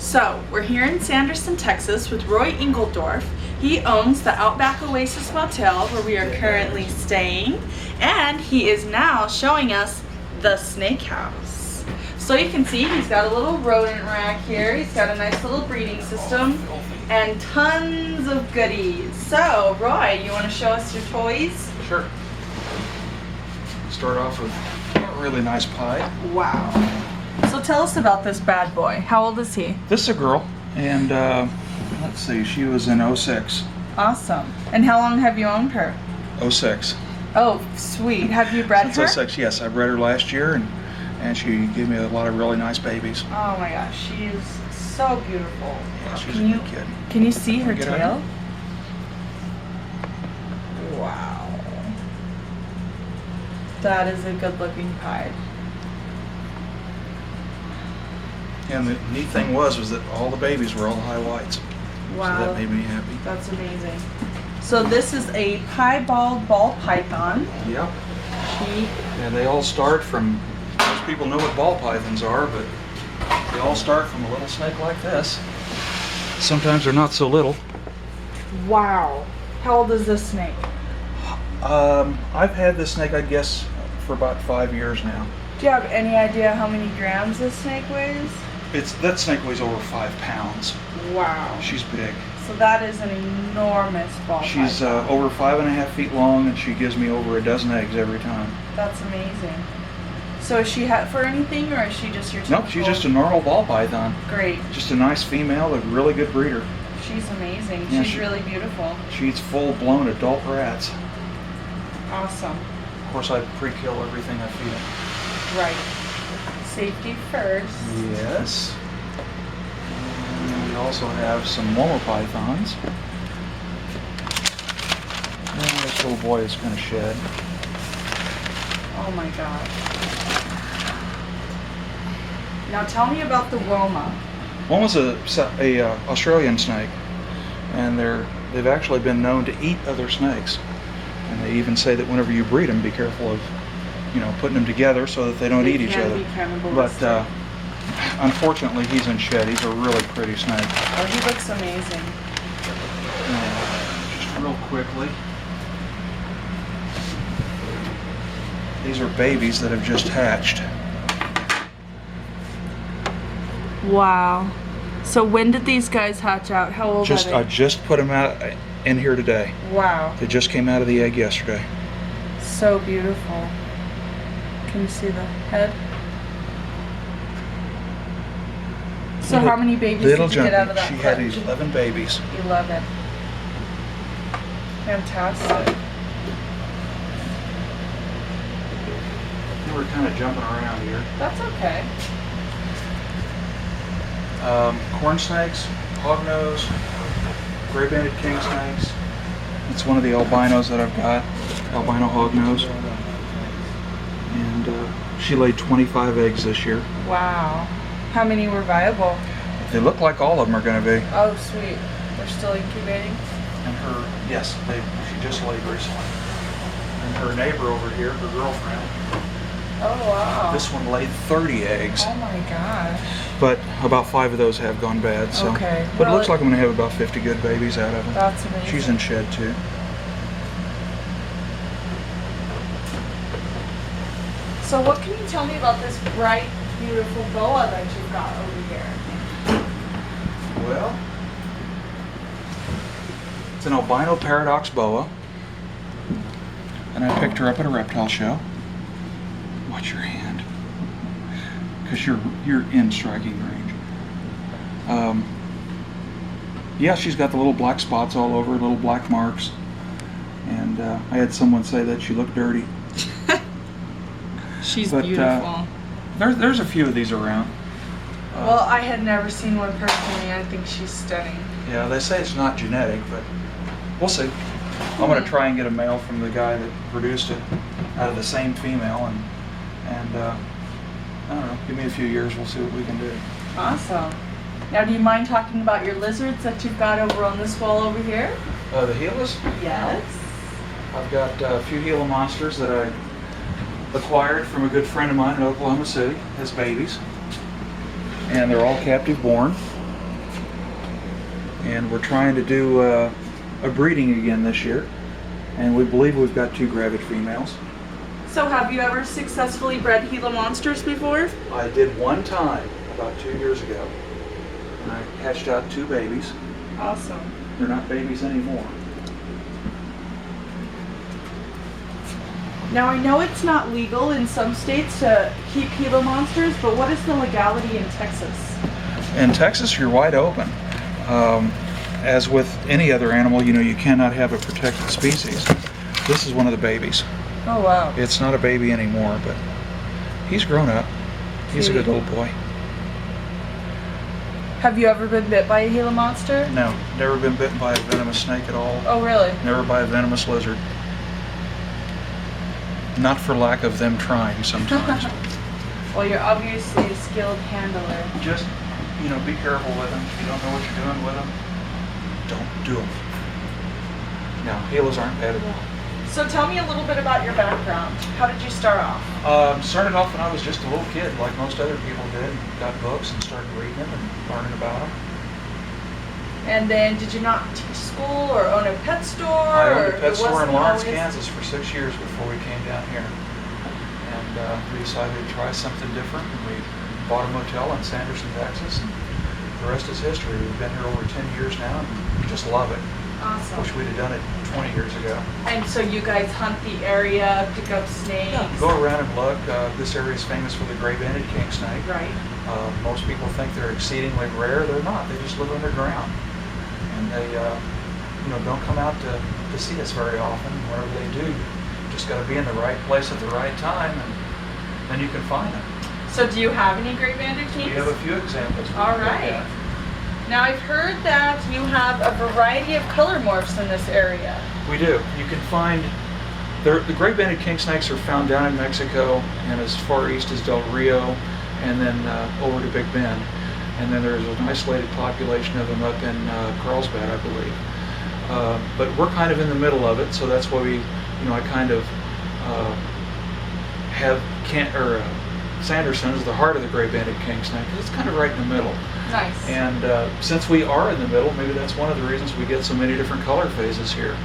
So, we're here in Sanderson, Texas with Roy Engeldorf. He owns the Outback Oasis Motel where we are currently staying, and he is now showing us the snake house. So you can see he's got a little rodent rack here, he's got a nice little breeding system, and tons of goodies. So, Roy, you want to show us your toys? Sure. Start off with a really nice pie. Wow. So tell us about this bad boy. How old is he? This is a girl, and let's see, she was in 06. Awesome. And how long have you owned her? 06. Oh, sweet. Have you bred her? Since 06, yes. I bred her last year, and she gave me a lot of really nice babies. Oh my gosh, she is so beautiful. Yeah, she's a good kid. Can you see her Get tail? Wow. That is a good looking pie. And the neat thing was that all the babies were all high whites. Wow. So that made me happy. That's amazing. So this is a piebald ball python. Yep. She... And they all start from, most people know what ball pythons are, but they all start from a little snake like this. Sometimes they're not so little. Wow. How old is this snake? I've had this snake, I guess, for about 5 years now. Do you have any idea how many grams this snake weighs? That snake weighs over 5 pounds. Wow. She's big. So that is an enormous ball She's python. over 5.5 feet long, and she gives me over a dozen eggs every time. That's amazing. So is she het for anything, or is she just your typical? Nope, she's just a normal ball python. Great. Just a nice female, a really good breeder. She's amazing. Yeah, She's really beautiful. She eats full-blown adult rats. Awesome. Of course, I pre-kill everything I feed them. Right. Safety first. Yes. And we also have some Momo pythons. And this little boy is going to shed. Oh my god. Now tell me about the Woma. Woma's a Australian snake, and they've actually been known to eat other snakes. And they even say that whenever you breed them, be careful of, putting them together so that they don't eat each other. Be cannibalistic. But unfortunately, he's in shed. He's a really pretty snake. Oh, he looks amazing. Just real quickly, these are babies that have just hatched. Wow. So when did these guys hatch out? How old are they? I just put them out in here today. Wow. They just came out of the egg yesterday. So beautiful. Can you see the head? So how many babies did you get out of that? She had 11 babies. 11. Fantastic. We're kind of jumping around here. That's okay. Corn snakes, hognose, gray-banded king snakes. It's one of the albinos that I've got, albino hognose. And she laid 25 eggs this year. Wow. How many were viable? They look like all of them are going to be. Oh, sweet. They're still incubating? And yes, she just laid recently. And her neighbor over here, her girlfriend, Oh, wow. this one laid 30 eggs. Oh my gosh. But about 5 of those have gone bad. So. Okay. But it looks like I'm going to have about 50 good babies out of them. That's amazing. She's in shed too. So what can you tell me about this bright, beautiful boa that you've got over here? Well, it's an albino paradox boa. And I picked her up at a reptile show. Watch your hand. Because you're in striking range. Yeah, she's got the little black spots all over, little black marks. And I had someone say that she looked dirty. She's beautiful. There's a few of these around. Well, I had never seen one personally. I think she's stunning. Yeah, they say it's not genetic, but we'll see. I'm going to try and get a male from the guy that produced it out of the same female, and I don't know, give me a few years, we'll see what we can do. Awesome. Now, do you mind talking about your lizards that you've got over on this wall over here? The Gilas? Yes. I've got a few Gila monsters that I acquired from a good friend of mine in Oklahoma City as babies. And they're all captive born. and we're trying to do a breeding again this year, and we believe we've got 2 gravid females. So have you ever successfully bred Gila monsters before? I did one time about 2 years ago, and I hatched out 2 babies. Awesome. They're not babies anymore. Now I know it's not legal in some states to keep Gila monsters, but what is the legality in Texas? In Texas, you're wide open. As with any other animal, you cannot have a protected species. This is one of the babies. Oh wow. It's not a baby anymore, but he's grown up. He's a good little boy. Have you ever been bit by a Gila monster? No, never been bitten by a venomous snake at all. Oh really? Never by a venomous lizard. Not for lack of them trying sometimes. Well, you're obviously a skilled handler. Just, be careful with them. If you don't know what you're doing with them, don't do them. No, Gilas aren't bad at all. So tell me a little bit about your background. How did you start off? Started off when I was just a little kid, like most other people did. Got books and started reading them and learning about them. And then did you not teach school or own a pet store? I owned a pet or store in Lawrence, always... Kansas for 6 years before we came down here. And we decided to try something different, and we bought a motel in Sanderson, Texas. And the rest is history. We've been here over 10 years now and just love it. Awesome. Wish we'd have done it 20 years ago. And so you guys hunt the area, pick up snakes? Yeah, go around and look. This area is famous for the gray-banded king snake. Right. Most people think they're exceedingly rare. They're not. They just live underground. And they don't come out to see us very often. Whenever they do, you just got to be in the right place at the right time, and then you can find them. So do you have any gray-banded kings? We have a few examples. All right. Now I've heard that you have a variety of color morphs in this area. We do. You can find the gray-banded king snakes are found down in Mexico and as far east as Del Rio, and then over to Big Bend. And then there's an isolated population of them up in Carlsbad, I believe. But we're kind of in the middle of it, so that's why I kind of have Sanderson is the heart of the gray-banded king snake, because it's kind of right in the middle. Nice. And since we are in the middle, maybe that's one of the reasons we get so many different color phases here.